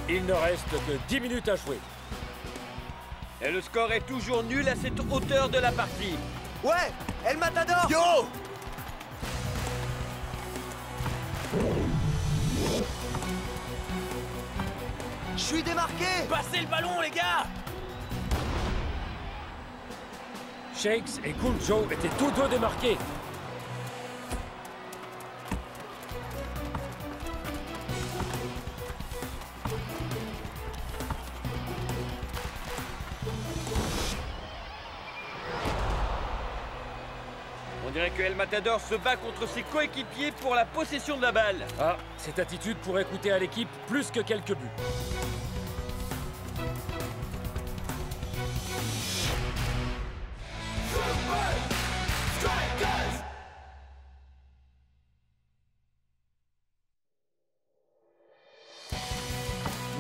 Il ne reste que 10 minutes à jouer. Et le score est toujours nul à cette hauteur de la partie. Ouais, El Matador! Yo! Je suis démarqué! Passez le ballon, les gars! Shakes et Cool Joe étaient tous deux démarqués. On dirait que El Matador se bat contre ses coéquipiers pour la possession de la balle. Ah, cette attitude pourrait coûter à l'équipe plus que quelques buts.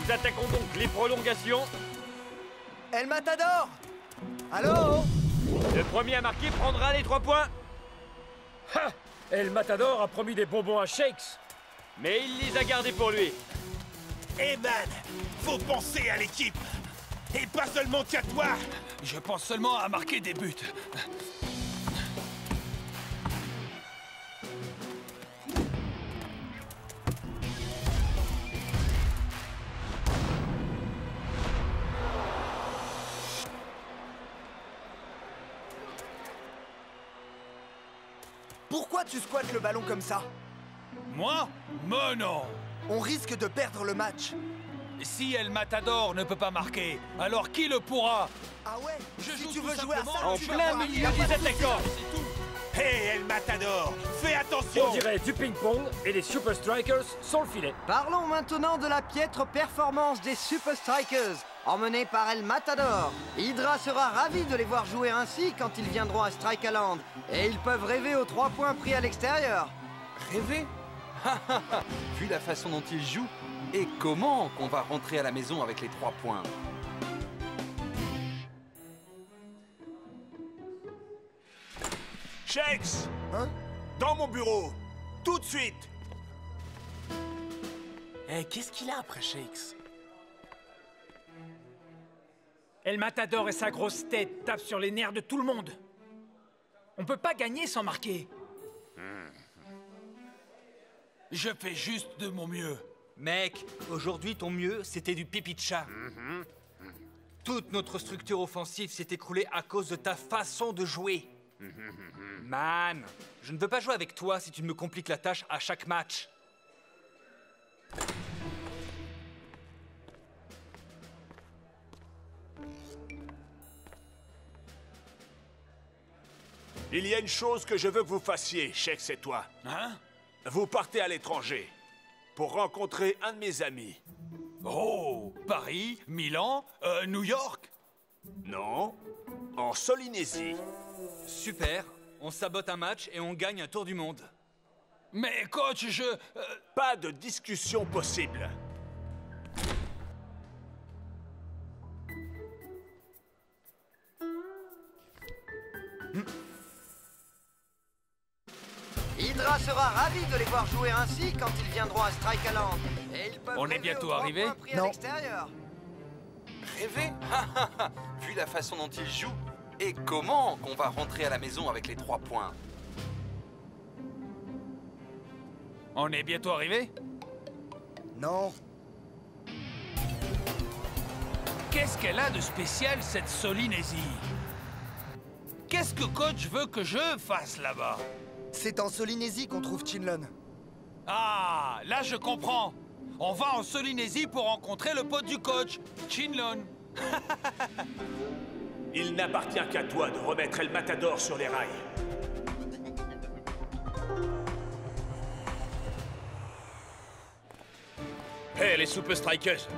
Nous attaquons donc les prolongations. El Matador! Allô? Le premier à marquer prendra les 3 points. Ha! El Matador a promis des bonbons à Shakes. Mais il les a gardés pour lui. Eh man, faut penser à l'équipe. Et pas seulement qu'à toi. Je pense seulement à marquer des buts. Pourquoi tu squattes le ballon comme ça? Moi? Mais non. On risque de perdre le match. Si El Matador ne peut pas marquer, alors qui le pourra? Ah ouais? Je Si joue tu tout veux jouer à simplement ça, En tu vas plein voir, milieu y a des pas de attaquants. Hé El Matador, fais attention. On dirait du ping-pong et les Super Strikers sont le filet. Parlons maintenant de la piètre performance des Super Strikers, emmenés par El Matador. Hydra sera ravi de les voir jouer ainsi quand ils viendront à Strikaland. Et ils peuvent rêver aux 3 points pris à l'extérieur. Rêver? Vu la façon dont il joue, et comment qu'on va rentrer à la maison avec les 3 points? Shakes, Hein? dans mon bureau, tout de suite. Eh, qu'est-ce qu'il a après Shakes? El Matador et sa grosse tête tapent sur les nerfs de tout le monde. On peut pas gagner sans marquer. Je fais juste de mon mieux. Mec, aujourd'hui, ton mieux, c'était du pipi de chat. Toute notre structure offensive s'est écroulée à cause de ta façon de jouer. Man, je ne veux pas jouer avec toi si tu me compliques la tâche à chaque match. Il y a une chose que je veux que vous fassiez, Shakes et toi. Hein? Vous partez à l'étranger pour rencontrer un de mes amis. Oh, Paris, Milan, New York? Non, en Solynésie. Super, on sabote un match et on gagne un tour du monde. Mais coach, Pas de discussion possible. Hydra sera ravi de les voir jouer ainsi quand ils viendront à Strikaland. Et ils peuvent On est rêver bientôt aux 3 arrivé? points pris à Non. l'extérieur. Rêver? Vu la façon dont il joue, et comment qu'on va rentrer à la maison avec les 3 points? on est bientôt arrivé? Non. Qu'est-ce qu'elle a de spécial, cette Solynésie? Qu'est-ce que coach veut que je fasse là-bas? C'est en Solynésie qu'on trouve Chinlon. Ah, là je comprends. On va en Solynésie pour rencontrer le pote du coach, Chinlon. Il n'appartient qu'à toi de remettre El Matador sur les rails. Hé, les Super Strikers!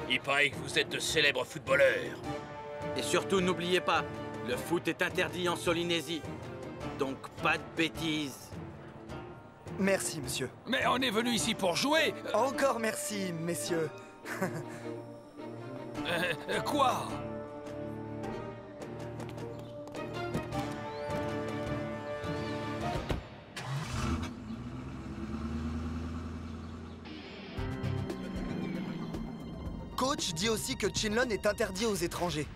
Il paraît que vous êtes de célèbres footballeurs. Et surtout, n'oubliez pas, le foot est interdit en Solynésie. Donc pas de bêtises. Merci, monsieur. Mais on est venu ici pour jouer. Encore merci, messieurs. Quoi? Coach dit aussi que Chinlun est interdit aux étrangers.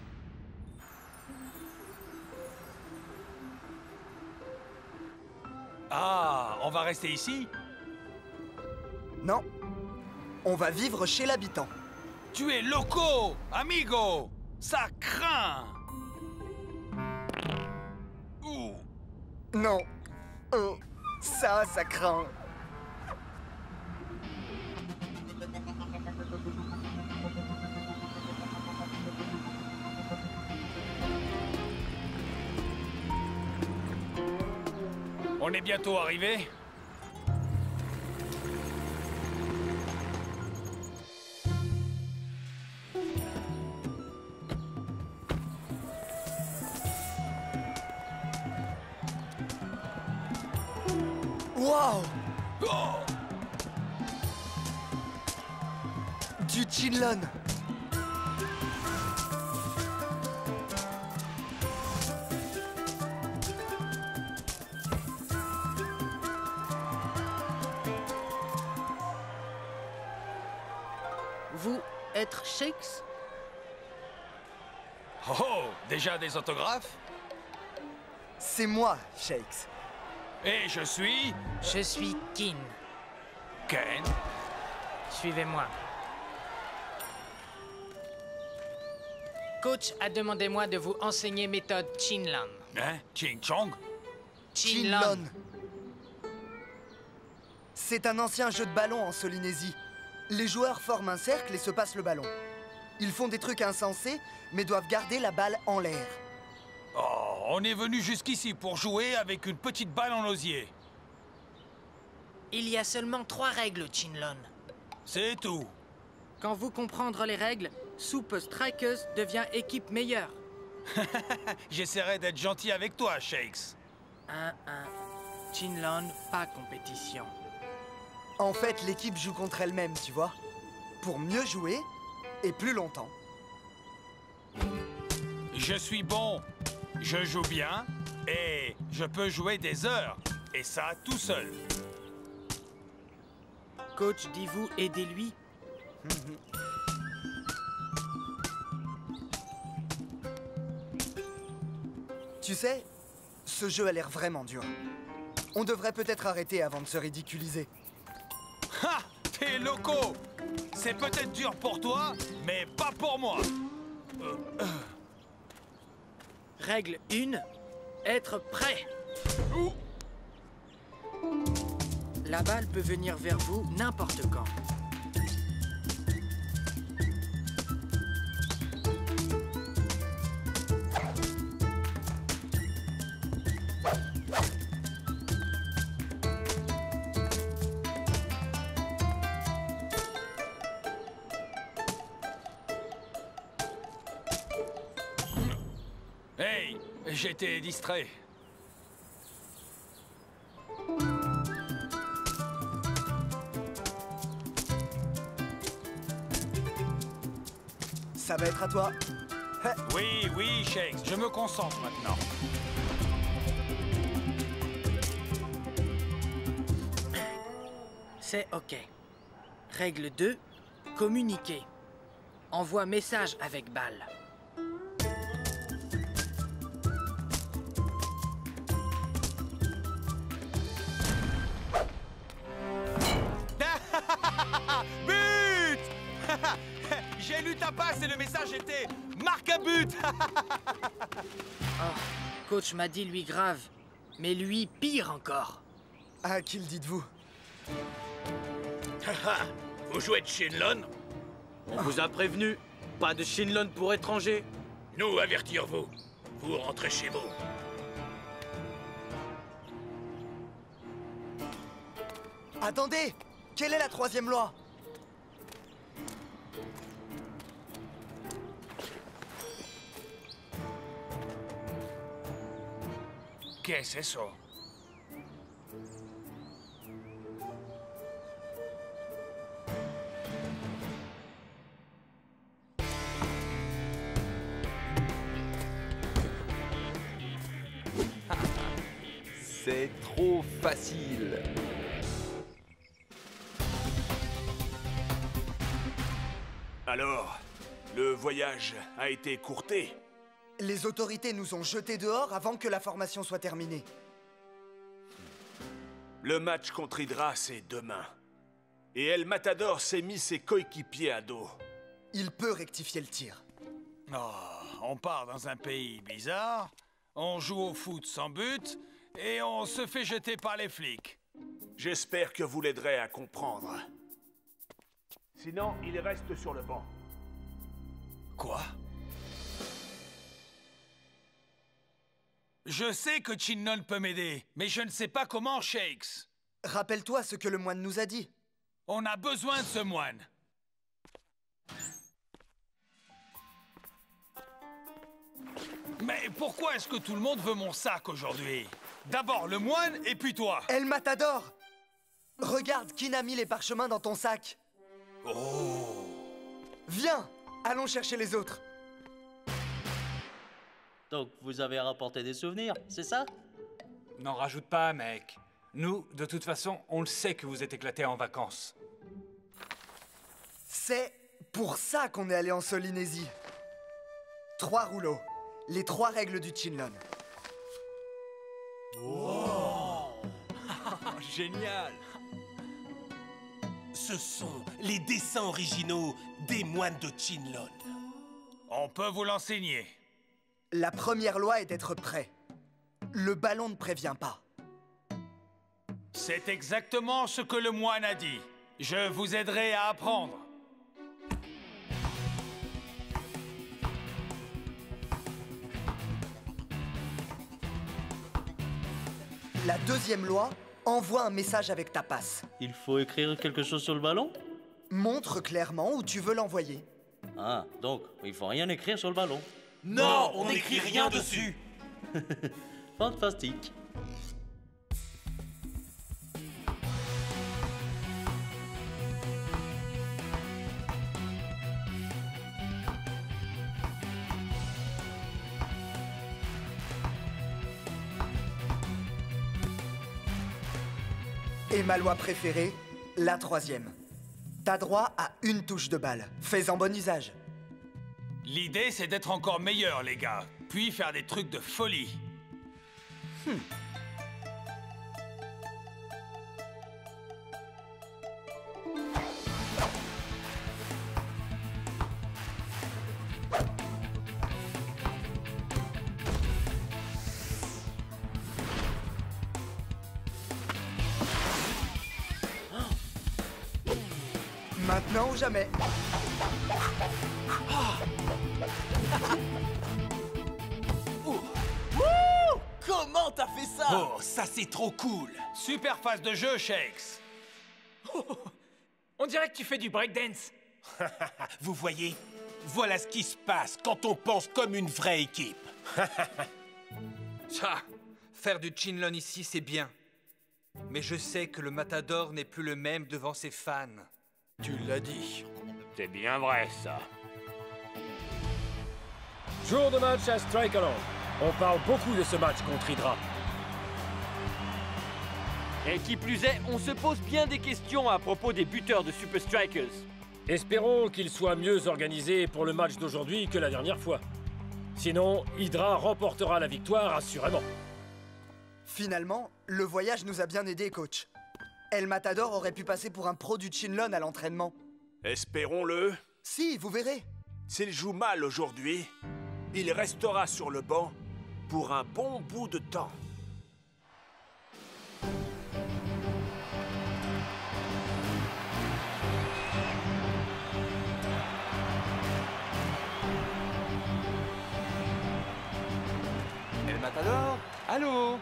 Ah, on va rester ici? Non. On va vivre chez l'habitant. Tu es loco, amigo! Ça craint! Ouh. Non. Oh, ça craint. On est bientôt arrivé. Wow! Oh! Du Chinlun. Vous être Shakes? Oh, déjà des autographes? C'est moi, Shakes. Et je suis... Je suis Kin. Ken. Suivez-moi. Coach a demandé moi de vous enseigner méthode Chinlun. Hein? Ching Chong? Chinlun. C'est un ancien jeu de ballon en Solynésie. Les joueurs forment un cercle et se passent le ballon. Ils font des trucs insensés, mais doivent garder la balle en l'air. Oh, on est venu jusqu'ici pour jouer avec une petite balle en osier. Il y a seulement 3 règles au Chinlun. C'est tout. Quand vous comprendre les règles, Super Strikers devient équipe meilleure. J'essaierai d'être gentil avec toi, Shakes. 1-1. Chinlun, pas compétition. En fait, l'équipe joue contre elle-même, tu vois. Pour mieux jouer et plus longtemps. Je suis bon, je joue bien et je peux jouer des heures. Et ça tout seul. Coach dit vous aidez-lui. Tu sais, ce jeu a l'air vraiment dur. On devrait peut-être arrêter avant de se ridiculiser. Ha! T'es loco! C'est peut-être dur pour toi, mais pas pour moi. Règle 1. Être prêt. La balle peut venir vers vous n'importe quand. Hey, j'étais distrait. Ça va être à toi. Oui, oui, Shakes, je me concentre maintenant. C'est OK. Règle 2. Communiquer. Envoie message avec balle. But! J'ai lu ta passe et le message était « Marque un but !» Oh, coach m'a dit lui grave, mais lui pire encore. À qui le dites-vous? Vous jouez de Chinlun? On vous a prévenu, pas de Chinlun pour étrangers. Nous avertir-vous. Vous rentrez chez vous. Attendez! Quelle est la 3e loi? Qu'est-ce que c'est ça? C'est trop facile. Alors, le voyage a été écourté. Les autorités nous ont jetés dehors avant que la formation soit terminée. Le match contre Hydra, c'est demain. Et El Matador s'est mis ses coéquipiers à dos. Il peut rectifier le tir. Oh, on part dans un pays bizarre, on joue au foot sans but, et on se fait jeter par les flics. J'espère que vous l'aiderez à comprendre. Sinon, il reste sur le banc. Quoi? Je sais que Chinlon peut m'aider, mais je ne sais pas comment, Shakes. Rappelle-toi ce que le moine nous a dit. On a besoin de ce moine. Mais pourquoi est-ce que tout le monde veut mon sac aujourd'hui? D'abord le moine et puis toi. El Matador! Regarde, qui a mis les parchemins dans ton sac. Oh! Viens, allons chercher les autres. Donc, vous avez rapporté des souvenirs, c'est ça? N'en rajoute pas, mec. Nous, de toute façon, on le sait que vous êtes éclatés en vacances. C'est pour ça qu'on est allé en Solynésie. 3 rouleaux. Les 3 règles du Chinlon. Oh! Génial! Ce sont les dessins originaux des moines de Chinlon. On peut vous l'enseigner. La première loi est d'être prêt. Le ballon ne prévient pas. C'est exactement ce que le moine a dit. Je vous aiderai à apprendre. La deuxième loi, envoie un message avec ta passe. Il faut écrire quelque chose sur le ballon? Montre clairement où tu veux l'envoyer. Ah, donc, il faut rien écrire sur le ballon. Non, on n'écrit rien dessus. Fantastique. Et ma loi préférée, la 3e. T'as droit à une touche de balle. Fais-en bon usage. L'idée, c'est d'être encore meilleur, les gars. Puis faire des trucs de folie. Maintenant ou jamais. Comment t'as fait ça? Oh, ça c'est trop cool. Super phase de jeu, Shakes. On dirait que tu fais du breakdance. Vous voyez? Voilà ce qui se passe quand on pense comme une vraie équipe. Ça, faire du Chinlon ici, c'est bien. Mais je sais que le Matador n'est plus le même devant ses fans. Tu l'as dit. C'est bien vrai, ça. Jour de match à Strikeland. On parle beaucoup de ce match contre Hydra. Et qui plus est, on se pose bien des questions à propos des buteurs de Super Strikers. Espérons qu'ils soient mieux organisés pour le match d'aujourd'hui que la dernière fois. Sinon, Hydra remportera la victoire assurément. Finalement, le voyage nous a bien aidés, coach. El Matador aurait pu passer pour un pro du Chinlon à l'entraînement. Espérons-le. Si, vous verrez. S'il joue mal aujourd'hui, il restera sur le banc pour un bon bout de temps. El Matador? Allô?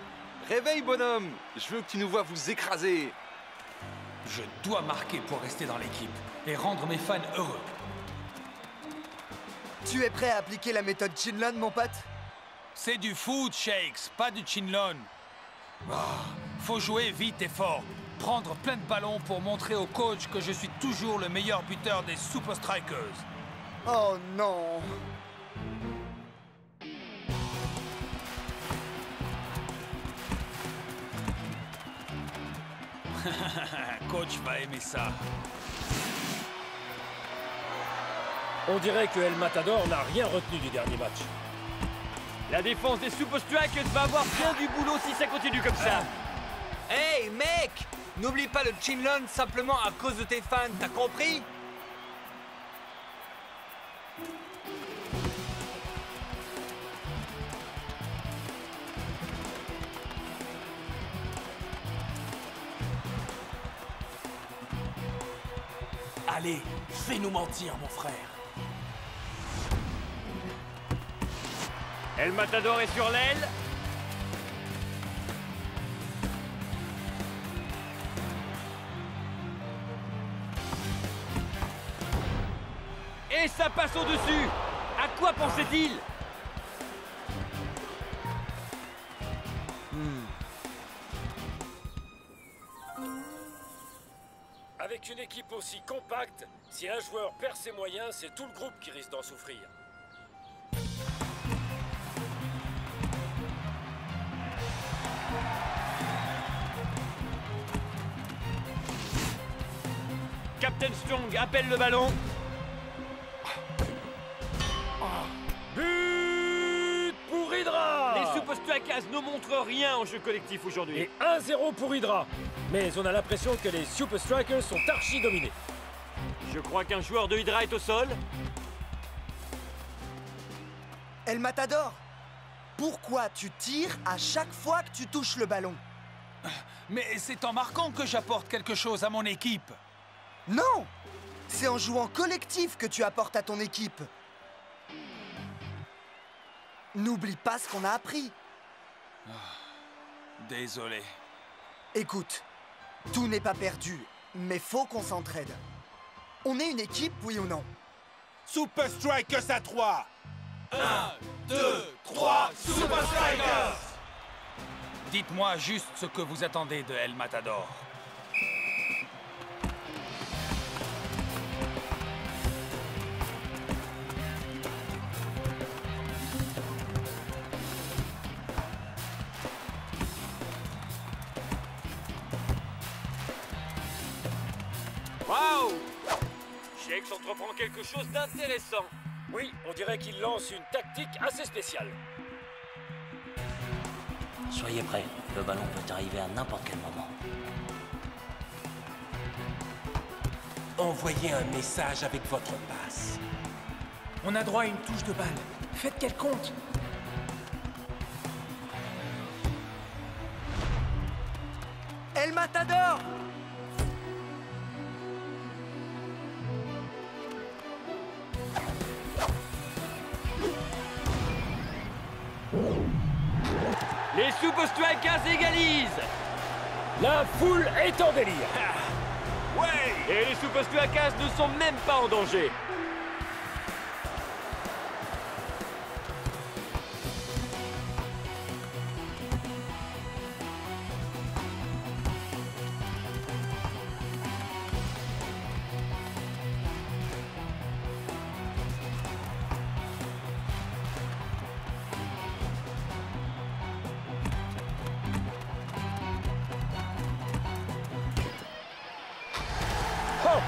Réveille, bonhomme! Je veux que tu nous vois vous écraser. Je dois marquer pour rester dans l'équipe et rendre mes fans heureux. Tu es prêt à appliquer la méthode Chinlon, mon pote? C'est du foot, Shakes, pas du Chinlon. Faut jouer vite et fort. Prendre plein de ballons pour montrer au coach que je suis toujours le meilleur buteur des Super Strikers. Oh non! Coach va aimer ça. On dirait que El Matador n'a rien retenu du dernier match. La défense des Super Strikers va avoir bien du boulot si ça continue comme ça. Hey, mec! N'oublie pas le Chinlon simplement à cause de tes fans, t'as compris? Allez, fais-nous mentir, mon frère. El Matador est sur l'aile. Et ça passe au-dessus. À quoi pensait-il? Avec une équipe aussi compacte, si un joueur perd ses moyens, c'est tout le groupe qui risque d'en souffrir. Captain Strong appelle le ballon. But pour Hydra! Les Super Strikers ne montrent rien en jeu collectif aujourd'hui. Et 1-0 pour Hydra. Mais on a l'impression que les Super Strikers sont archi dominés. Je crois qu'un joueur de Hydra est au sol. El Matador, pourquoi tu tires à chaque fois que tu touches le ballon? Mais c'est en marquant que j'apporte quelque chose à mon équipe. Non! C'est en jouant collectif que tu apportes à ton équipe. N'oublie pas ce qu'on a appris. Désolé. Écoute, tout n'est pas perdu, mais faut qu'on s'entraide. On est une équipe, oui ou non? Super Strikers à 3. 1, 2, 3, Super Strikers! Dites-moi juste ce que vous attendez de El Matador. Waouh! Shakes entreprend quelque chose d'intéressant. Oui, on dirait qu'il lance une tactique assez spéciale. Soyez prêts, le ballon peut arriver à n'importe quel moment. Envoyez un message avec votre passe. On a droit à une touche de balle. Faites qu'elle compte. El Matador! Les Super Strikers égalisent. La foule est en délire. Ouais! Et les Super Strikers ne sont même pas en danger. Oh!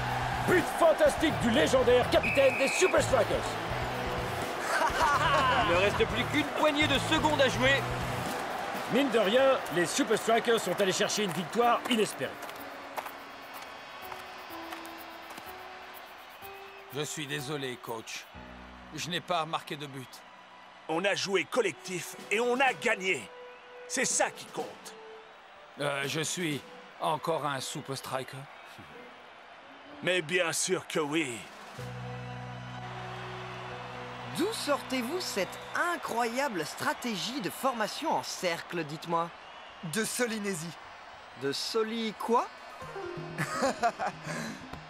But fantastique du légendaire capitaine des Super Strikers. Il ne reste plus qu'une poignée de secondes à jouer. Mine de rien, les Super Strikers sont allés chercher une victoire inespérée. Je suis désolé, coach. Je n'ai pas marqué de but. On a joué collectif et on a gagné. C'est ça qui compte. Je suis encore un Super Striker. Mais bien sûr que oui. D'où sortez-vous cette incroyable stratégie de formation en cercle, dites-moi? De Solynésie. De Soli quoi?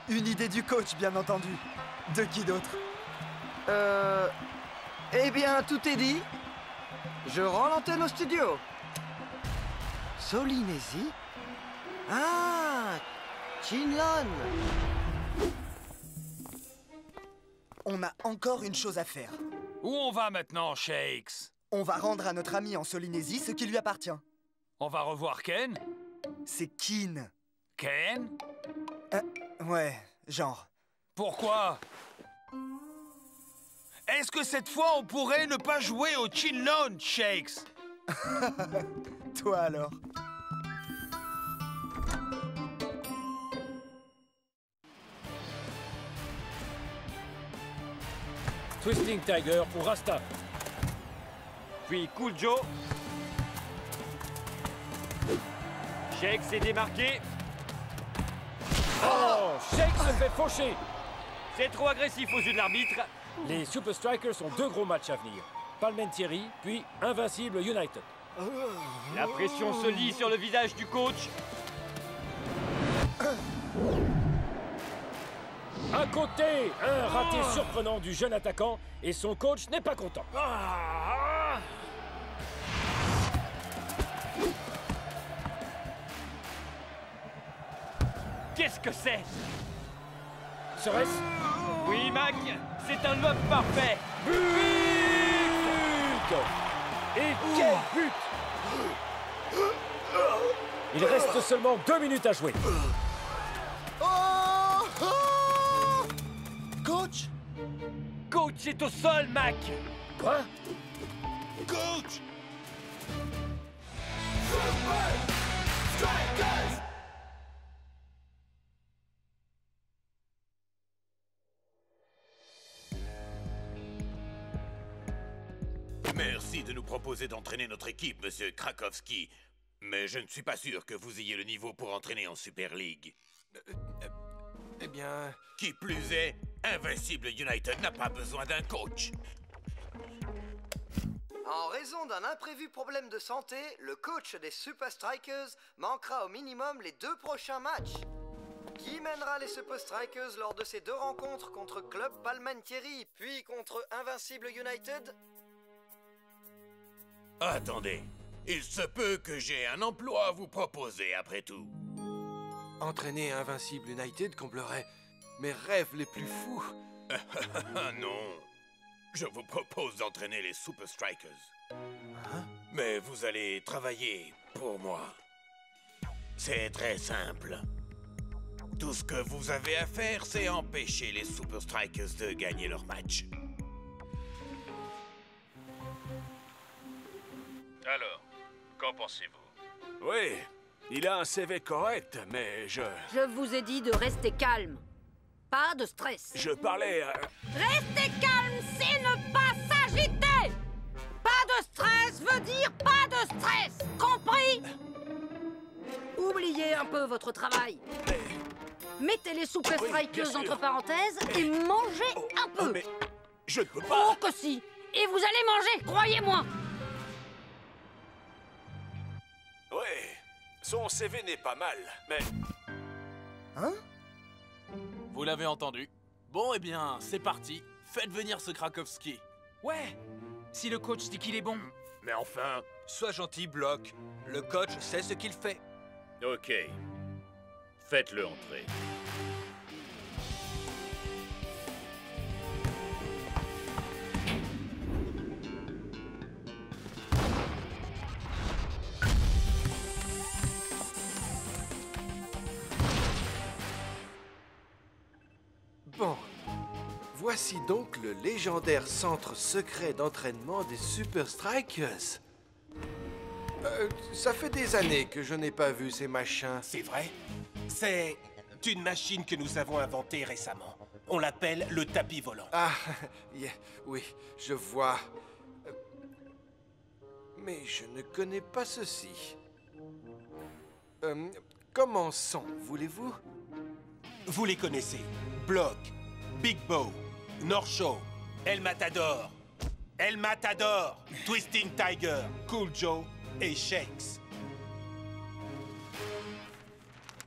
Une idée du coach, bien entendu. De qui d'autre? Eh bien, tout est dit. Je rends l'antenne au studio. Solynésie? Ah, Chinlon. On a encore une chose à faire. Où on va maintenant, Shakes? On va rendre à notre ami en Solynésie ce qui lui appartient. On va revoir Ken? C'est Keen. Ken? Ouais, genre. Pourquoi? Est-ce que cette fois, on pourrait ne pas jouer au Chinlone, Shakes? Toi alors? Twisting Tiger pour Rasta. Puis Cool Joe. Shakes s'est démarqué. Oh, Shakes se fait faucher. C'est trop agressif aux yeux de l'arbitre. Les Super Strikers ont 2 gros matchs à venir. Palmentieri, puis Invincible United. La pression se lit sur le visage du coach. À côté, un raté surprenant du jeune attaquant et son coach n'est pas content. Qu'est-ce que c'est? Serait-ce? Oui, Mac, c'est un lob parfait. But! Et quel but! Il reste seulement 2 minutes à jouer. Oh! Oh! Coach? Coach est au sol, Mac. Quoi? Coach! Merci de nous proposer d'entraîner notre équipe, Monsieur Krakowski. Mais je ne suis pas sûr que vous ayez le niveau pour entraîner en Super League. Eh bien... Qui plus est, Invincible United n'a pas besoin d'un coach. En raison d'un imprévu problème de santé, le coach des Super Strikers manquera au minimum les 2 prochains matchs. Qui mènera les Super Strikers lors de ces 2 rencontres contre Club Palmentieri, puis contre Invincible United? Attendez, il se peut que j'ai un emploi à vous proposer après tout. Entraîner Invincible United comblerait mes rêves les plus fous. Non, je vous propose d'entraîner les Super Strikers. Hein? Mais vous allez travailler pour moi. C'est très simple. Tout ce que vous avez à faire, c'est empêcher les Super Strikers de gagner leur match. Alors, qu'en pensez-vous? Oui, il a un CV correct, mais je vous ai dit de rester calme. Pas de stress. Je parlais à... Rester calme, c'est ne pas s'agiter. Pas de stress veut dire pas de stress. Compris? Oubliez un peu votre travail. Mettez les Super Strikers entre parenthèses et mangez un peu. Mais je ne peux pas... Oh que si. Et vous allez manger, croyez-moi. Oui, son CV n'est pas mal, mais... Hein? Vous l'avez entendu. Bon, eh bien, c'est parti. Faites venir ce Krakowski. Ouais, si le coach dit qu'il est bon. Mais enfin... Sois gentil, Block. Le coach sait ce qu'il fait. Ok. Faites-le entrer. Bon, voici donc le légendaire centre secret d'entraînement des Super Strikers. Ça fait des années que je n'ai pas vu ces machins. C'est vrai? C'est une machine que nous avons inventée récemment. On l'appelle le tapis volant. Ah, oui, je vois. Mais je ne connais pas ceci. Commençons, voulez-vous? Vous les connaissez. Block, Big Bow, North Show, El Matador, Twisting Tiger, Cool Joe et Shakes.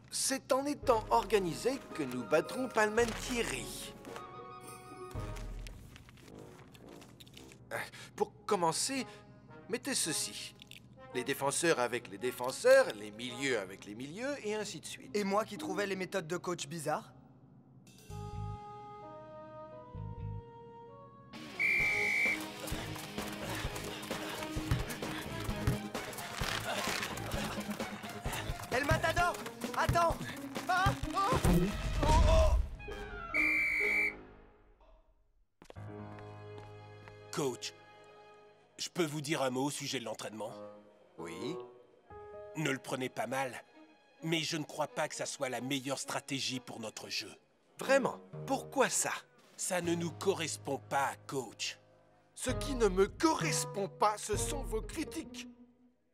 C'est en étant organisés que nous battrons Palmentieri. Pour commencer, mettez ceci. Les défenseurs avec les défenseurs, les milieux avec les milieux, et ainsi de suite. Et moi qui trouvais les méthodes de coach bizarres? El Matador! Attends! Ah! Oh! Oh! Coach, je peux vous dire un mot au sujet de l'entraînement? Oui. Ne le prenez pas mal, mais je ne crois pas que ça soit la meilleure stratégie pour notre jeu. Vraiment? Pourquoi ça? Ça ne nous correspond pas, coach. Ce qui ne me correspond pas, ce sont vos critiques.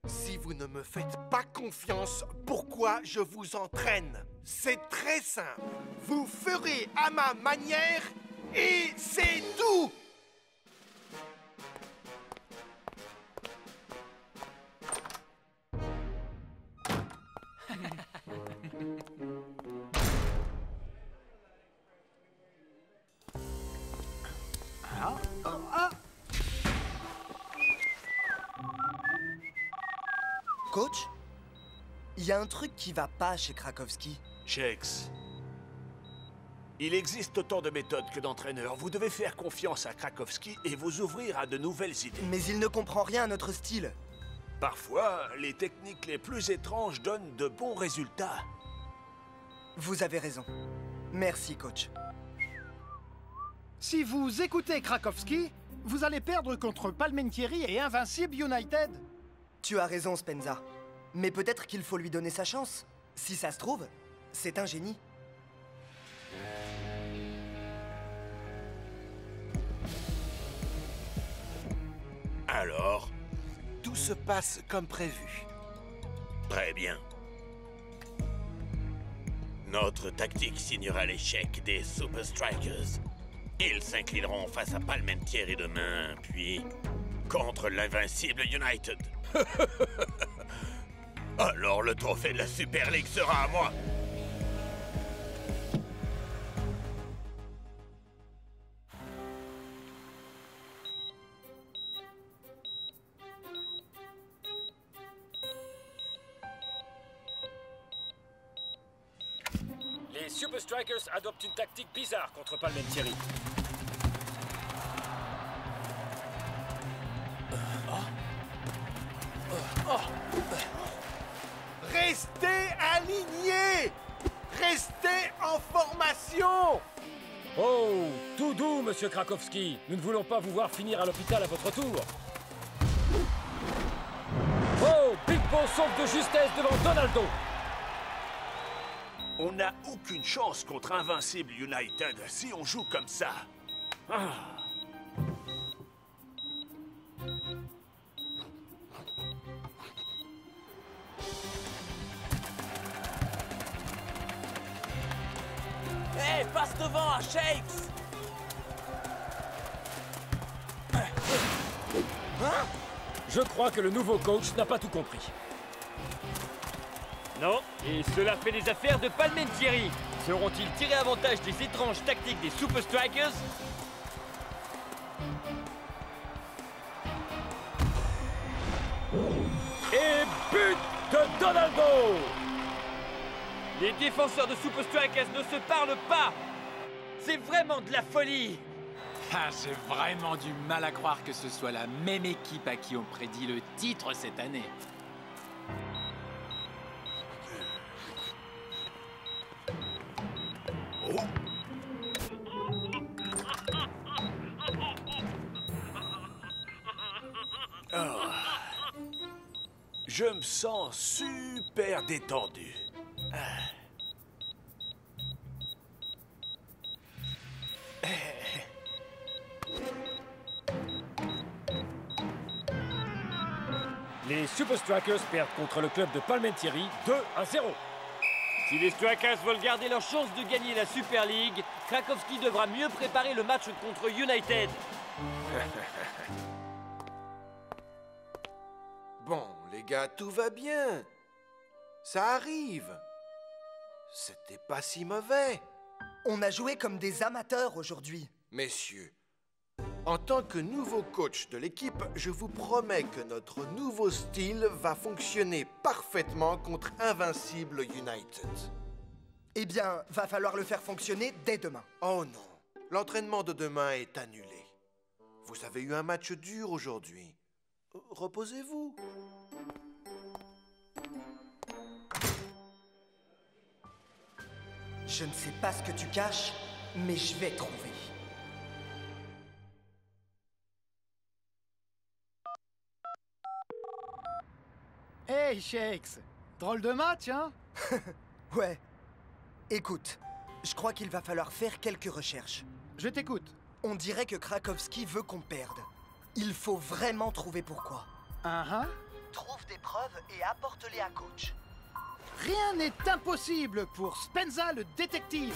Si vous ne me faites pas confiance, pourquoi je vous entraîne? C'est très simple. Vous ferez à ma manière et c'est tout! Coach, il y a un truc qui va pas chez Krakowski. Shakes, il existe autant de méthodes que d'entraîneurs. Vous devez faire confiance à Krakowski et vous ouvrir à de nouvelles idées. Mais il ne comprend rien à notre style. Parfois, les techniques les plus étranges donnent de bons résultats. Vous avez raison. Merci, coach. Si vous écoutez Krakowski, vous allez perdre contre Palmentieri et Invincible United. Tu as raison, Spenza. Mais peut-être qu'il faut lui donner sa chance. Si ça se trouve, c'est un génie. Alors? Tout se passe comme prévu. Très bien. Notre tactique signera l'échec des Super Strikers. Ils s'inclineront face à Palmentieri demain, puis contre l'Invincible United. Alors le trophée de la Super League sera à moi. Les Super Strikers adoptent une tactique bizarre contre Palmentieri. Restez alignés! Restez en formation! Oh, tout doux, monsieur Krakowski. Nous ne voulons pas vous voir finir à l'hôpital à votre tour. Oh, Big Bo sauve de justesse devant Donaldo. On n'a aucune chance contre Invincible United si on joue comme ça. Ah. Hé, passe devant à Shakes! Je crois que le nouveau coach n'a pas tout compris. Non, et cela fait les affaires de Palmentieri. Sauront-ils tirer avantage des étranges tactiques des Super Strikers? Et but de Donaldo! Les défenseurs de Super Strikers ne se parlent pas! C'est vraiment de la folie! Ah, j'ai vraiment du mal à croire que ce soit la même équipe à qui on prédit le titre cette année. Oh. Je me sens super détendu. Les Super Strikers perdent contre le club de Palmentieri 2-0. Si les Strikers veulent garder leur chance de gagner la Super League, Krakowski devra mieux préparer le match contre United. Bon, les gars, tout va bien. Ça arrive. C'était pas si mauvais. On a joué comme des amateurs aujourd'hui. Messieurs, en tant que nouveau coach de l'équipe, je vous promets que notre nouveau style va fonctionner parfaitement contre Invincible United. Eh bien, va falloir le faire fonctionner dès demain. Oh non, l'entraînement de demain est annulé. Vous avez eu un match dur aujourd'hui. Reposez-vous. Je ne sais pas ce que tu caches, mais je vais trouver. Hey, Shakes! Drôle de match, hein? Ouais. Écoute, je crois qu'il va falloir faire quelques recherches. Je t'écoute. On dirait que Krakowski veut qu'on perde. Il faut vraiment trouver pourquoi. Trouve des preuves et apporte-les à coach. Rien n'est impossible pour Spenza le détective.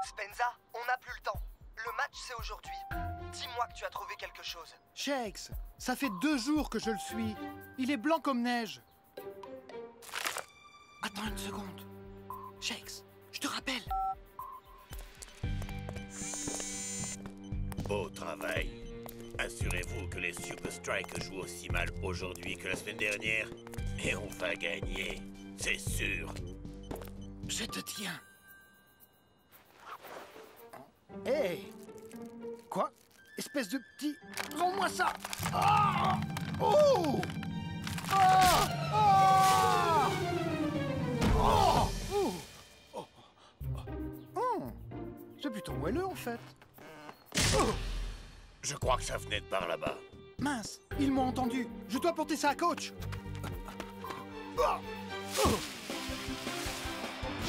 Spenza, on n'a plus le temps. Le match, c'est aujourd'hui. Dis-moi que tu as trouvé quelque chose. Shakes, ça fait 2 jours que je le suis. Il est blanc comme neige. Attends une seconde. Shakes, je te rappelle. Beau travail. Assurez-vous que les Super Strikers jouent aussi mal aujourd'hui que la semaine dernière. Et on va gagner, c'est sûr. Je te tiens. Hey! Quoi? Espèce de petit... Rends-moi ça! Ah! Oh! Ah! Ah! Oh! Oh! Oh! C'est plutôt moelleux, en fait. Oh! Je crois que ça venait de par là-bas. Mince, ils m'ont entendu. Je dois porter ça à coach. Ah! Oh!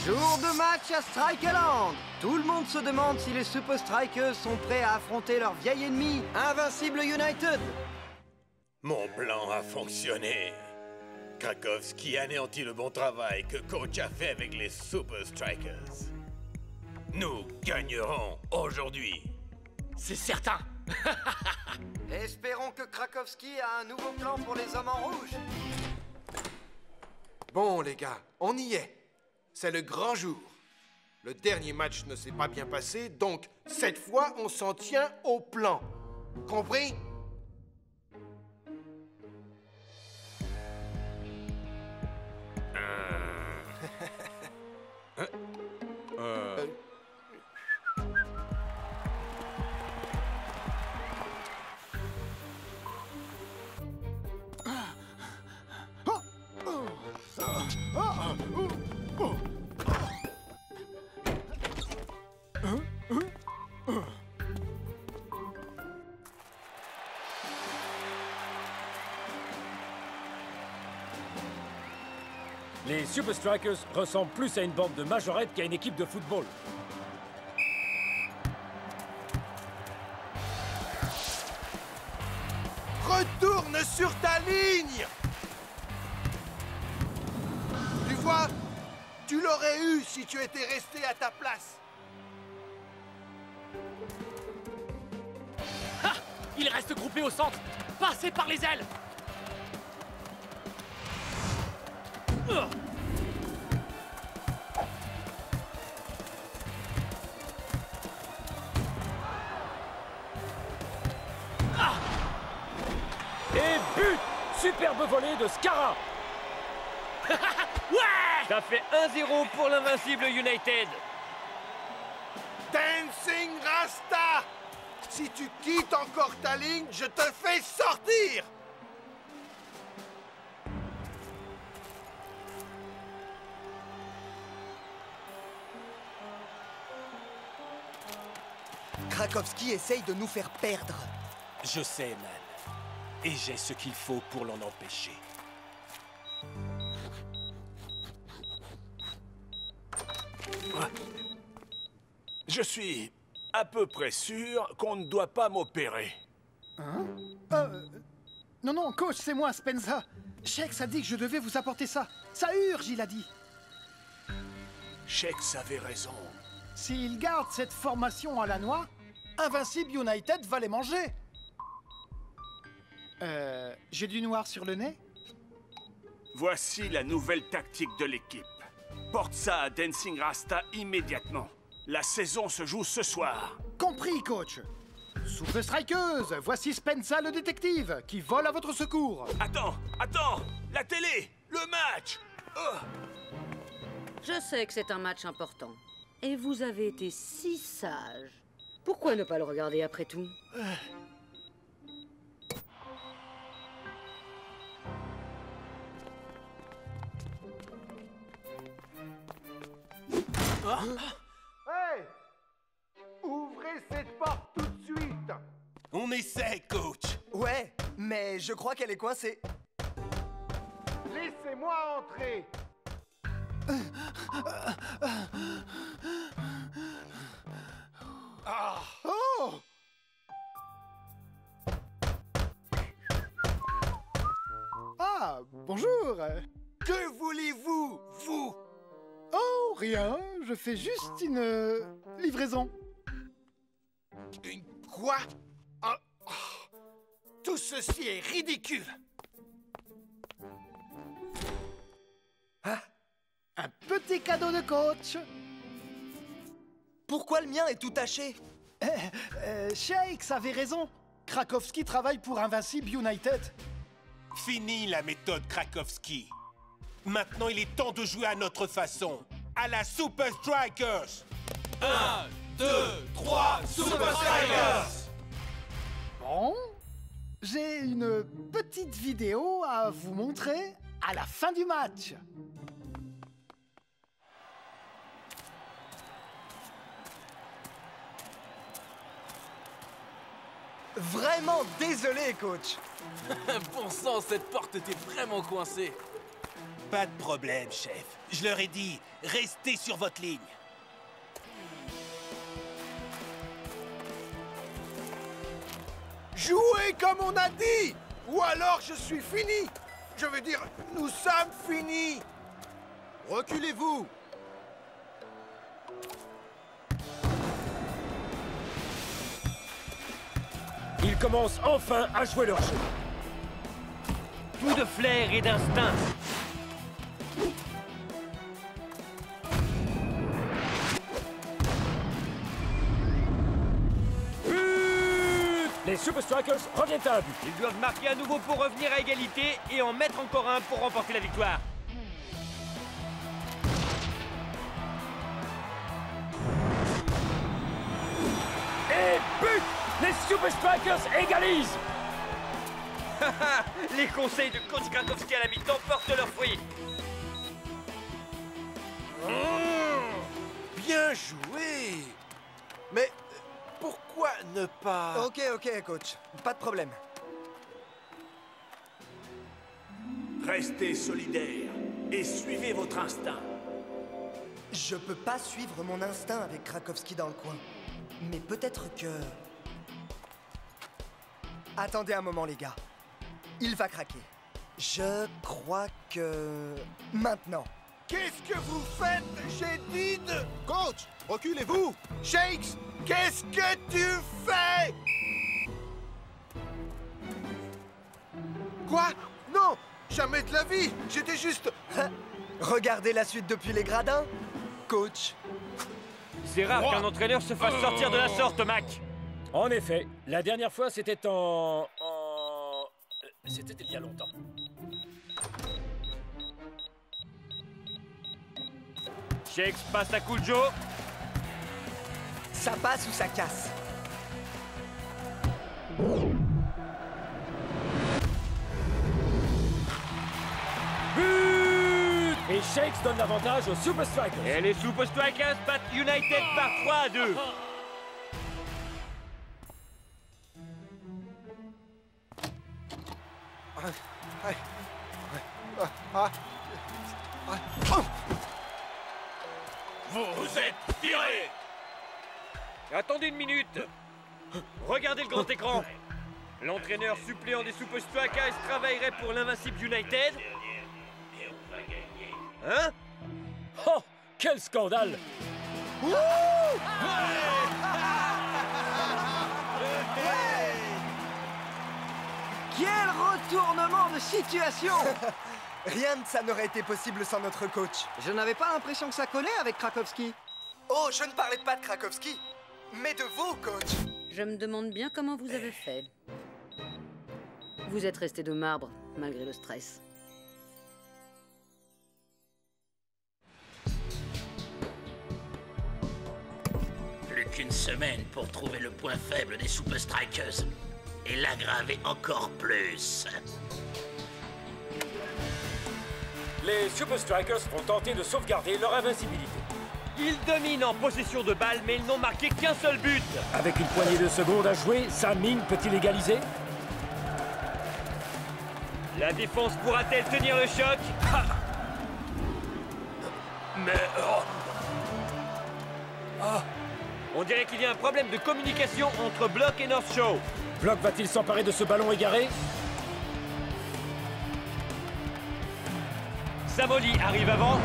Jour de match à Strikeland. Tout le monde se demande si les Super Strikers sont prêts à affronter leur vieil ennemi, Invincible United. Mon plan a fonctionné. Krakowski anéantit le bon travail que coach a fait avec les Super Strikers. Nous gagnerons aujourd'hui. C'est certain. Espérons que Krakowski a un nouveau plan pour les hommes en rouge. Bon, les gars, on y est. C'est le grand jour. Le dernier match ne s'est pas bien passé, donc cette fois, on s'en tient au plan. Compris? Les Super Strikers ressemblent plus à une bande de majorettes qu'à une équipe de football. Retourne sur ta ligne! Tu vois, tu l'aurais eu si tu étais resté à ta place. Ah! Il reste groupé au centre. Passez par les ailes. Ah! Et but! Superbe volée de Skara. Ouais! Ça fait 1-0 pour l'Invincible United. Dancing Rasta! Si tu quittes encore ta ligne, je te fais sortir! Krakowski essaye de nous faire perdre. Je sais, man. Et j'ai ce qu'il faut pour l'en empêcher. Je suis à peu près sûr qu'on ne doit pas m'opérer. Hein? Non, non, coach, c'est moi, Spenza. Shex a dit que je devais vous apporter ça. Ça urge, il a dit. Shex avait raison. S'il garde cette formation à la noix, Invincible United va les manger. J'ai du noir sur le nez? Voici la nouvelle tactique de l'équipe. Porte ça à Dancing Rasta immédiatement. La saison se joue ce soir. Compris, coach. Super Strikeuse, voici Spenza le détective, qui vole à votre secours. Attends, la télé, le match. Je sais que c'est un match important. Et vous avez été si sage Pourquoi ne pas le regarder après tout? Hey! Ouvrez cette porte tout de suite! On essaie, coach. Ouais, mais je crois qu'elle est coincée. Laissez-moi entrer! Oh! Ah, bonjour! Que voulez-vous, vous? Oh, rien, je fais juste une livraison. Une quoi? Ah, oh. Tout ceci est ridicule! Ah, un petit cadeau de coach. Pourquoi le mien est tout taché? Shakes avait raison. Krakowski travaille pour Invincible United. Fini la méthode Krakowski. Maintenant, il est temps de jouer à notre façon. À la Super Strikers. 1, 2, 3, Super Strikers! Bon, j'ai une petite vidéo à vous montrer à la fin du match. Vraiment désolé, coach. Bon sang, cette porte était vraiment coincée. Pas de problème, chef. Je leur ai dit, restez sur votre ligne. Jouez comme on a dit! Ou alors je suis fini! Je veux dire, nous sommes finis! Reculez-vous! Ils commencent enfin à jouer leur jeu. Tout de flair et d'instinct. Les Super Strikers reviennent à un but. Ils doivent marquer à nouveau pour revenir à égalité et en mettre encore un pour remporter la victoire. Et but! Les Super Strikers égalisent! Les conseils de coach Krakowski à la mi-temps portent leurs fruits. Bien joué! Mais pourquoi ne pas... Ok, coach. Pas de problème. Restez solidaires et suivez votre instinct. Je peux pas suivre mon instinct avec Krakowski dans le coin. Mais peut-être que... Attendez un moment, les gars. Il va craquer. Je crois que... Maintenant. Qu'est-ce que vous faites? J'ai dit de... Coach, reculez-vous! Shakes, qu'est-ce que tu fais? Quoi? Non! Jamais de la vie! J'étais juste... Regardez la suite depuis les gradins, coach. C'est rare qu'un entraîneur se fasse sortir de la sorte, Mac. En effet, la dernière fois c'était C'était il y a longtemps. Shakes passe à Kuljo. Ça passe ou ça casse? But! Et Shakes donne l'avantage aux Super Strikers. Et les Super Strikers battent United par 3-2. Vous êtes tirés! Attendez une minute. Regardez le grand écran. L'entraîneur suppléant des Super Strikers travaillerait pour l'Invincible United. Hein? Oh, quel scandale! Quel retournement de situation! Rien de ça n'aurait été possible sans notre coach. Je n'avais pas l'impression que ça collait avec Krakowski. Oh, je ne parlais pas de Krakowski, mais de vous, coach. Je me demande bien comment vous avez fait. Vous êtes resté de marbre, malgré le stress. Plus qu'une semaine pour trouver le point faible des Super Strikers et l'aggraver encore plus. Les Super Strikers vont tenter de sauvegarder leur invincibilité. Ils dominent en possession de balles, mais ils n'ont marqué qu'un seul but. Avec une poignée de secondes à jouer, Sam Ming peut-il égaliser? La défense pourra-t-elle tenir le choc? Mais... On dirait qu'il y a un problème de communication entre Block et North Shore. Block va-t-il s'emparer de ce ballon égaré? Samoli arrive avant.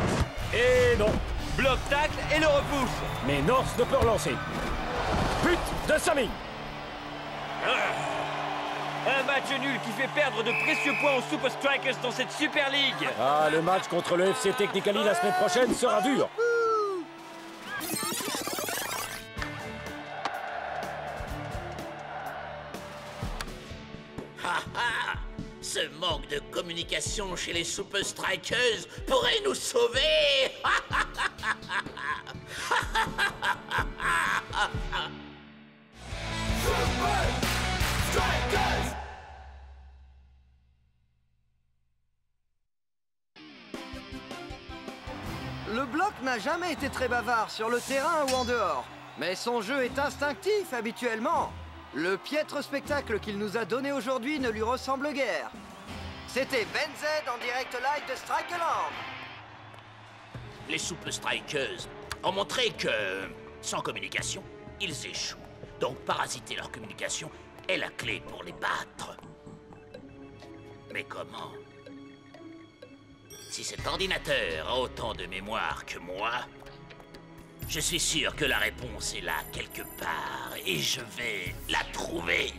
Et non. Block tacle et le repousse. Mais North ne peut relancer. But de Sammy. Un match nul qui fait perdre de précieux points aux Super Strikers dans cette Super League. Ah, le match contre le FC Technically la semaine prochaine sera dur. Ce manque de communication chez les Super Strikers pourrait nous sauver. Super Strikers! Le Bloc n'a jamais été très bavard sur le terrain ou en dehors, mais son jeu est instinctif habituellement. Le piètre spectacle qu'il nous a donné aujourd'hui ne lui ressemble guère. C'était Ben Z en direct live de Strikeland. Les Super Strikers ont montré que, sans communication, ils échouent. Donc parasiter leur communication est la clé pour les battre. Mais comment? Si cet ordinateur a autant de mémoire que moi, je suis sûr que la réponse est là quelque part et je vais la trouver.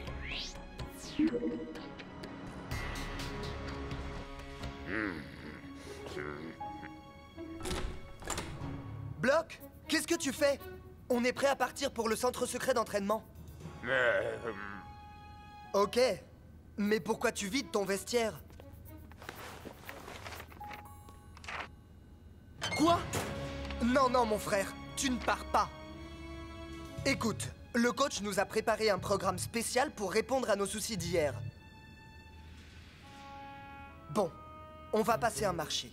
Block, qu'est-ce que tu fais? On est prêt à partir pour le centre secret d'entraînement. Ok, mais pourquoi tu vides ton vestiaire? Quoi? Non, non, mon frère, tu ne pars pas. Écoute, le coach nous a préparé un programme spécial pour répondre à nos soucis d'hier. Bon, on va passer un marché.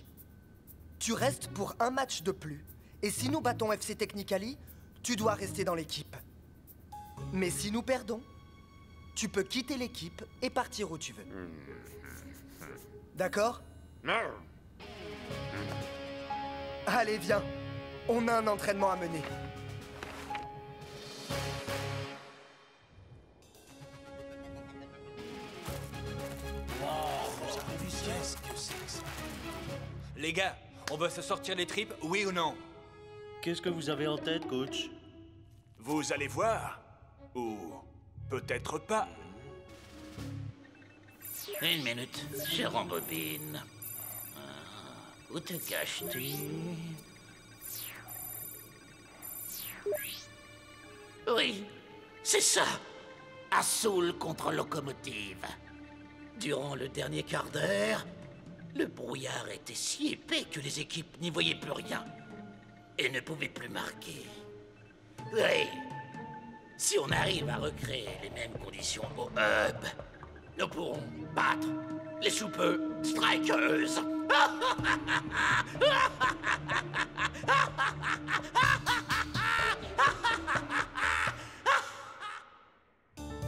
Tu restes pour un match de plus. Et si nous battons FC Technically, tu dois rester dans l'équipe. Mais si nous perdons, tu peux quitter l'équipe et partir où tu veux. D'accord? Allez, viens. On a un entraînement à mener. Qu'est-ce que c'est que ça? Les gars, on va se sortir les tripes, oui ou non? Qu'est-ce que vous avez en tête, coach? Vous allez voir. Ou peut-être pas. Une minute, je rembobine. Où te caches-tu? Oui, c'est ça. Assaut contre locomotive. Durant le dernier quart d'heure, le brouillard était si épais que les équipes n'y voyaient plus rien et ne pouvaient plus marquer. Oui, si on arrive à recréer les mêmes conditions au hub, nous pourrons battre les Super Strikers.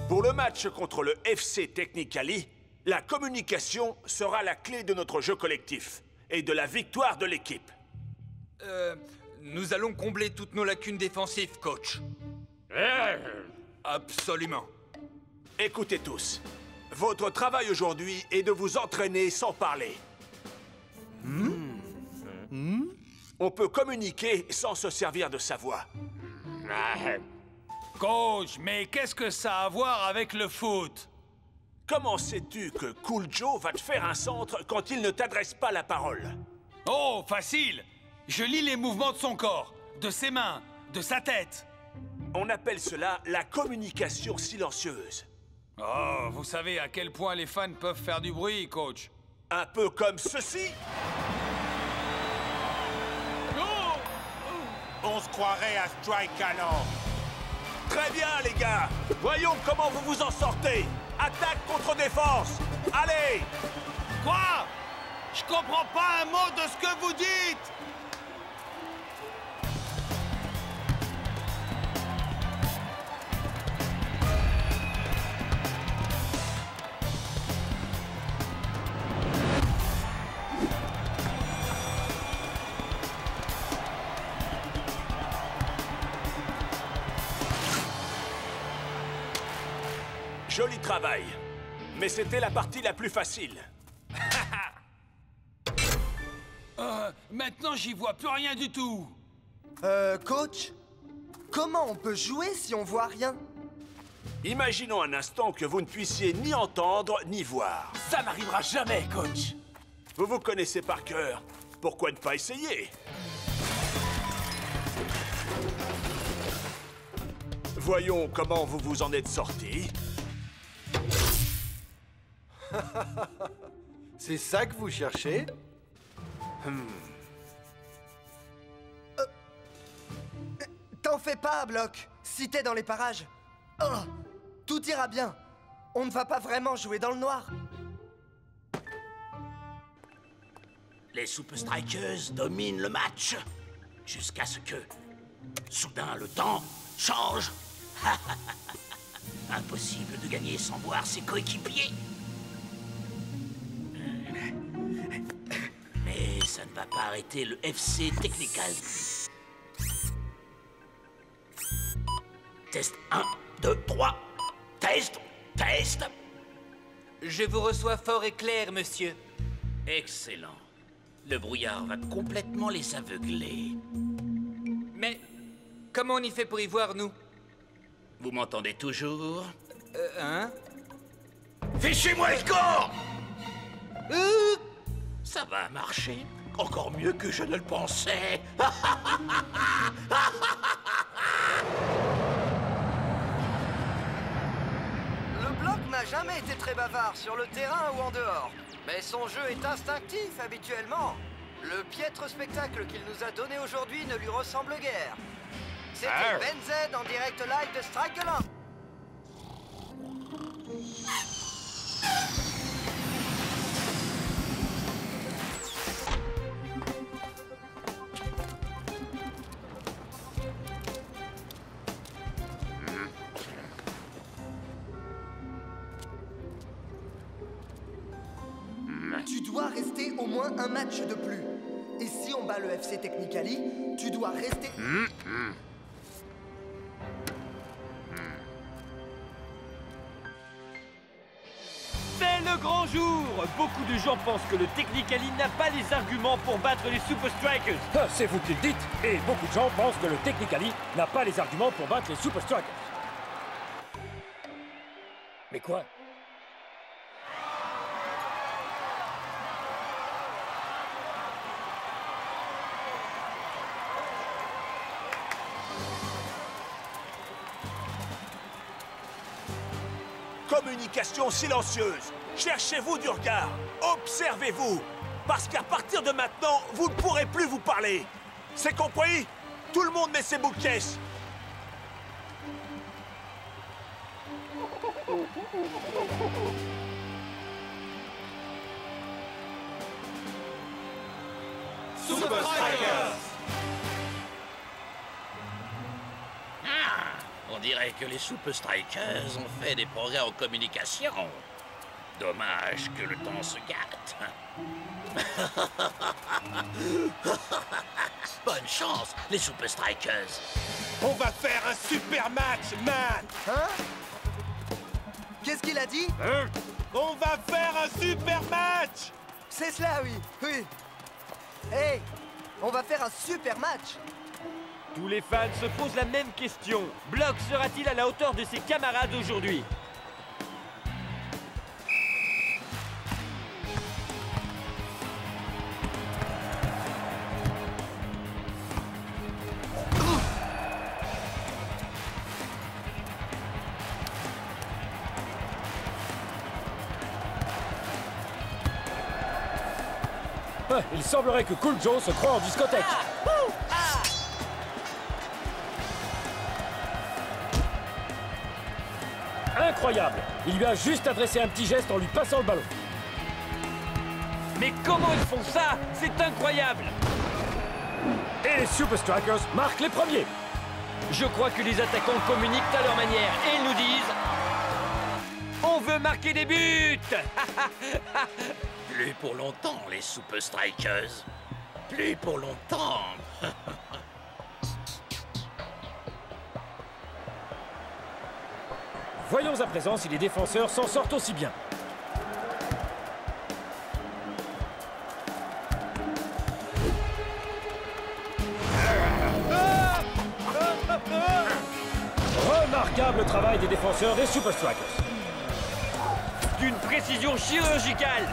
Pour le match contre le FC Technically, la communication sera la clé de notre jeu collectif et de la victoire de l'équipe. Nous allons combler toutes nos lacunes défensives, coach. Absolument. Écoutez tous, votre travail aujourd'hui est de vous entraîner sans parler. On peut communiquer sans se servir de sa voix. Coach, mais qu'est-ce que ça a à voir avec le foot? Comment sais-tu que Cool Joe va te faire un centre quand il ne t'adresse pas la parole? Oh, facile! Je lis les mouvements de son corps, de ses mains, de sa tête. On appelle cela la communication silencieuse. Oh, vous savez à quel point les fans peuvent faire du bruit, coach. Un peu comme ceci. On se croirait à Strikeland. Très bien, les gars. Voyons comment vous vous en sortez. Attaque contre défense. Allez. Quoi? Je comprends pas un mot de ce que vous dites. Joli travail. Mais c'était la partie la plus facile. Maintenant, j'y vois plus rien du tout. Coach? Comment on peut jouer si on voit rien? Imaginons un instant que vous ne puissiez ni entendre ni voir. Ça n'arrivera jamais, coach. Vous vous connaissez par cœur. Pourquoi ne pas essayer? Voyons comment vous vous en êtes sorti. C'est ça que vous cherchez? T'en fais pas, Block. Si t'es dans les parages. Oh, tout ira bien. On ne va pas vraiment jouer dans le noir. Les Super Strikers dominent le match. Jusqu'à ce que, soudain, le temps change. Impossible de gagner sans voir ses coéquipiers. Mais ça ne va pas arrêter le FC Technical. Test 1, 2, 3. Test, test. Je vous reçois fort et clair, monsieur. Excellent. Le brouillard va complètement les aveugler. Mais comment on y fait pour y voir, nous? Vous m'entendez toujours? Hein? Fichez-moi le score! Ça va marcher. Encore mieux que je ne le pensais. Le bloc n'a jamais été très bavard sur le terrain ou en dehors. Mais son jeu est instinctif habituellement. Le piètre spectacle qu'il nous a donné aujourd'hui ne lui ressemble guère. C'était Ben Z en direct live de Strikeland. Tu dois rester au moins un match de plus. Et si on bat le FC Technicali, tu dois rester... C'est le grand jour! Beaucoup de gens pensent que le Technicali n'a pas les arguments pour battre les Super Strikers. Ah, c'est vous qui le dites. Et beaucoup de gens pensent que le Technicali n'a pas les arguments pour battre les Super Strikers. Mais quoi? Communication silencieuse. Cherchez-vous du regard. Observez-vous. Parce qu'à partir de maintenant, vous ne pourrez plus vous parler. C'est compris? Tout le monde met ses bouts de caisse. Super Strikers! On dirait que les Super Strikers ont fait des progrès en communication. Dommage que le temps se gâte. Bonne chance, les Super Strikers. On va faire un super match, man! Hein? Qu'est-ce qu'il a dit? On va faire un super match! C'est cela, oui, oui. Hey, on va faire un super match. Tous les fans se posent la même question. Block sera-t-il à la hauteur de ses camarades aujourd'hui? Ah, il semblerait que Cool Joe se croit en discothèque. incroyable. Il lui a juste adressé un petit geste en lui passant le ballon. Mais comment ils font ça? C'est incroyable! Et les Super Strikers marquent les premiers. Je crois que les attaquants communiquent à leur manière et ils nous disent... On veut marquer des buts. Plus pour longtemps, les Super Strikers. Plus pour longtemps. Voyons à présent si les défenseurs s'en sortent aussi bien. Remarquable travail des défenseurs des Super Strikers. D'une précision chirurgicale.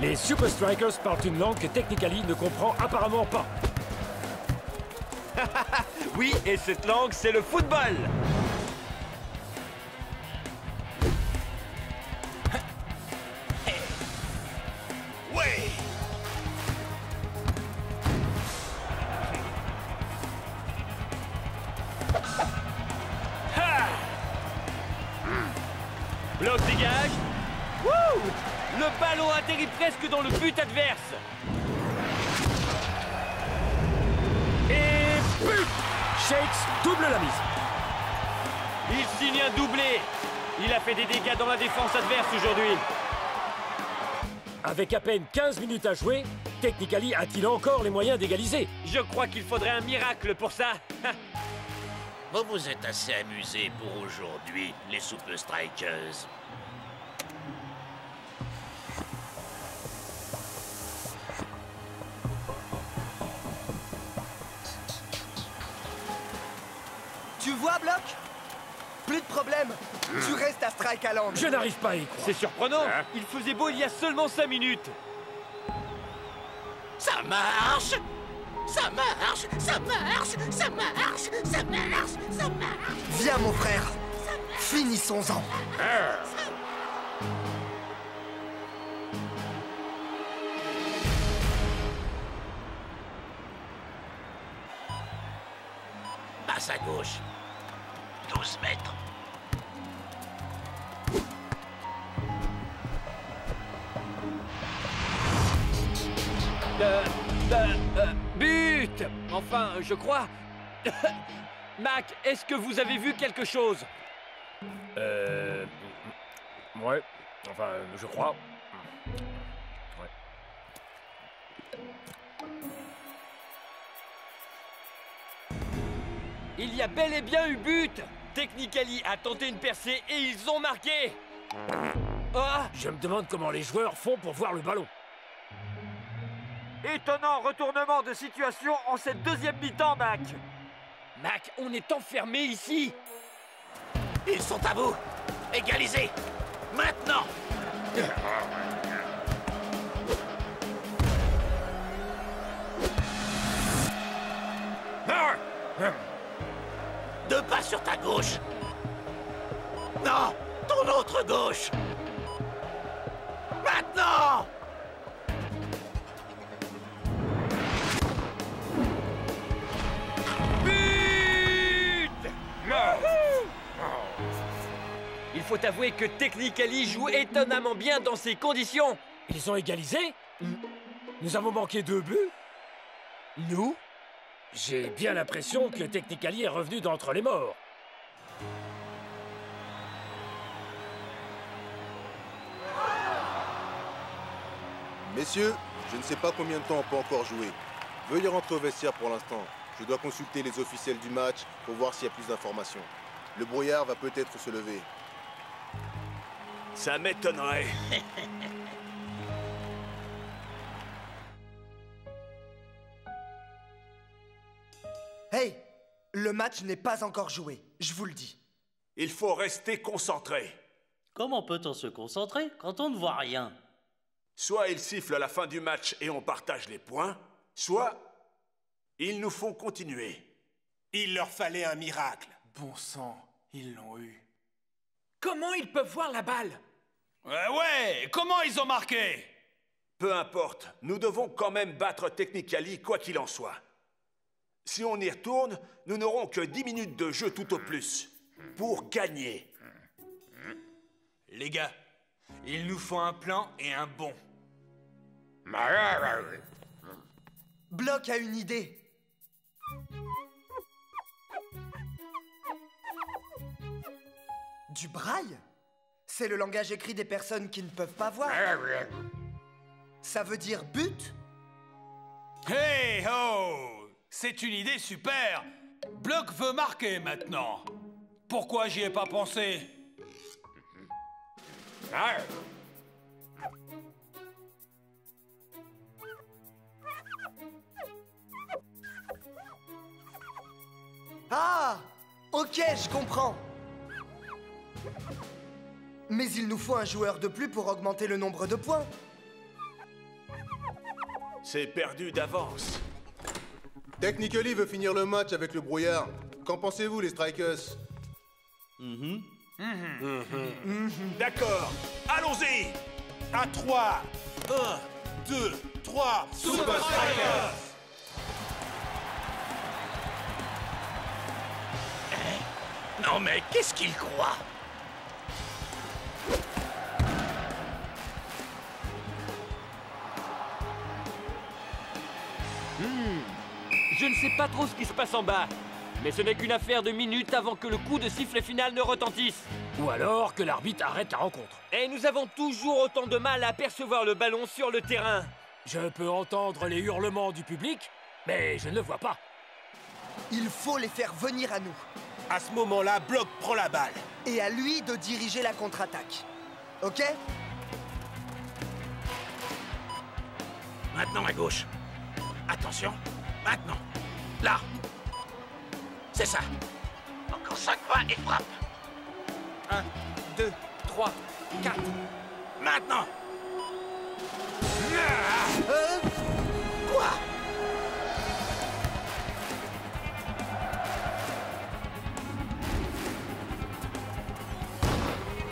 Les Super Strikers parlent une langue que Technically ne comprend apparemment pas. Oui, et cette langue, c'est le football. Ouais. Bloc dégage. Wouh! Le ballon atterrit presque dans le but adverse. Et but! Shakes double la mise. Il signe un doublé. Il a fait des dégâts dans la défense adverse aujourd'hui. Avec à peine 15 minutes à jouer, Technically a-t-il encore les moyens d'égaliser? Je crois qu'il faudrait un miracle pour ça. Vous vous êtes assez amusés pour aujourd'hui, les Super Strikers. Tu vois, Bloc? Plus de problème. Tu restes à Strike Island. Je n'arrive pas à y croire. C'est surprenant. Il faisait beau il y a seulement 5 minutes. Ça marche! Ça marche! Ça marche! Ça marche! Ça marche! Ça marche! Viens, mon frère. Finissons-en. Passe à gauche. 12 mètres. But! Enfin, je crois. Mac, est-ce que vous avez vu quelque chose? Ouais. Enfin, je crois. Ouais. Il y a bel et bien eu but! Technically a tenté une percée et ils ont marqué! Ah! Je me demande comment les joueurs font pour voir le ballon. Étonnant retournement de situation en cette deuxième mi-temps, Mac! Mac, on est enfermé ici! Ils sont à vous! Égalisez! Maintenant! Deux pas sur ta gauche! Non! Ton autre gauche! Maintenant! Il faut avouer que Technically joue étonnamment bien dans ces conditions. Ils ont égalisé? Nous avons manqué 2 buts? Nous? J'ai bien l'impression que Technically est revenu d'entre les morts. Messieurs, je ne sais pas combien de temps on peut encore jouer. Veuillez rentrer au vestiaire pour l'instant. Je dois consulter les officiels du match pour voir s'il y a plus d'informations. Le brouillard va peut-être se lever. Ça m'étonnerait. Hey! Le match n'est pas encore joué, je vous le dis. Il faut rester concentré. Comment peut-on se concentrer quand on ne voit rien? Soit ils sifflent à la fin du match et on partage les points, soit ils nous font continuer. Il leur fallait un miracle. Bon sang, ils l'ont eu. Comment ils peuvent voir la balle? Ouais, comment ils ont marqué? Peu importe, nous devons quand même battre Technically quoi qu'il en soit. Si on y retourne, nous n'aurons que 10 minutes de jeu tout au plus. Pour gagner. Les gars, il nous faut un plan et un bon. Block a une idée. Du braille? C'est le langage écrit des personnes qui ne peuvent pas voir. Ça veut dire but? Hey ho! C'est une idée super! Block veut marquer maintenant. Pourquoi j'y ai pas pensé? Ah! Ok, je comprends. Mais il nous faut un joueur de plus pour augmenter le nombre de points. C'est perdu d'avance. Technically veut finir le match avec le brouillard. Qu'en pensez-vous, les Strikers? D'accord, allons-y. À 3. 1, 2, 3. Super Strikers! Non mais qu'est-ce qu'il croit? Je ne sais pas trop ce qui se passe en bas, mais ce n'est qu'une affaire de minutes avant que le coup de sifflet final ne retentisse. Ou alors que l'arbitre arrête la rencontre. Et nous avons toujours autant de mal à apercevoir le ballon sur le terrain. Je peux entendre les hurlements du public, mais je ne le vois pas. Il faut les faire venir à nous. À ce moment-là, Block prend la balle. Et à lui de diriger la contre-attaque. Ok? Maintenant à gauche. Attention, maintenant. Là. C'est ça. Encore 5 pas et frappe. 1, 2, 3, 4. Maintenant. Quoi?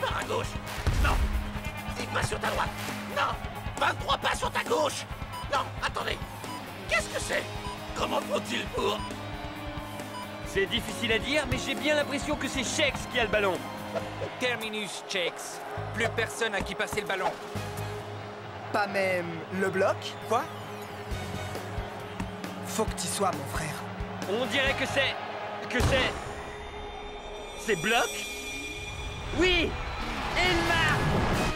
Par à gauche. Non. 10 pas sur ta droite. Non. 23 pas sur ta gauche. Non, attendez. Qu'est-ce que c'est? Comment faut-il pour... C'est difficile à dire, mais j'ai bien l'impression que c'est Shakes qui a le ballon. Terminus, Shakes. Plus personne à qui passer le ballon. Pas même le bloc? Quoi? Faut que t'y sois, mon frère. On dirait que c'est... C'est Block? Oui! Il marque!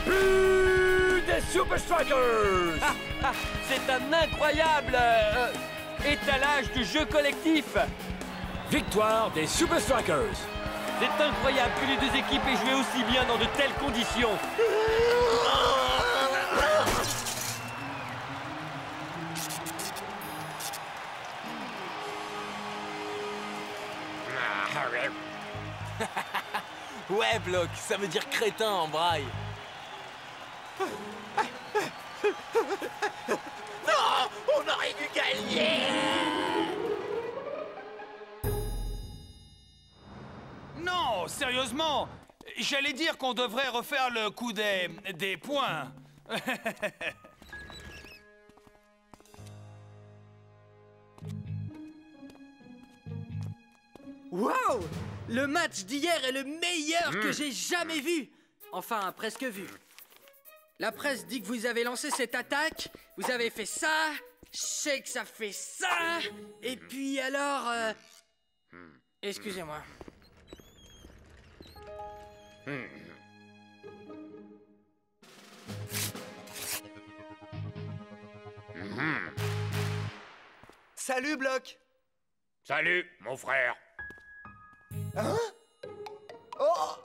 But des Super Strikers! C'est un incroyable étalage de jeu collectif! Victoire des Super Strikers! C'est incroyable que les deux équipes aient joué aussi bien dans de telles conditions! Ouais, Block, ça veut dire crétin en braille. Non! On aurait dû gagner! Non, sérieusement! J'allais dire qu'on devrait refaire le coup des points. Wow! Le match d'hier est le meilleur que j'ai jamais vu! Enfin, presque vu. La presse dit que vous avez lancé cette attaque, vous avez fait ça, Shakes a fait ça, et puis alors... Excusez-moi. Salut, Block! Salut, mon frère. Hein? Oh!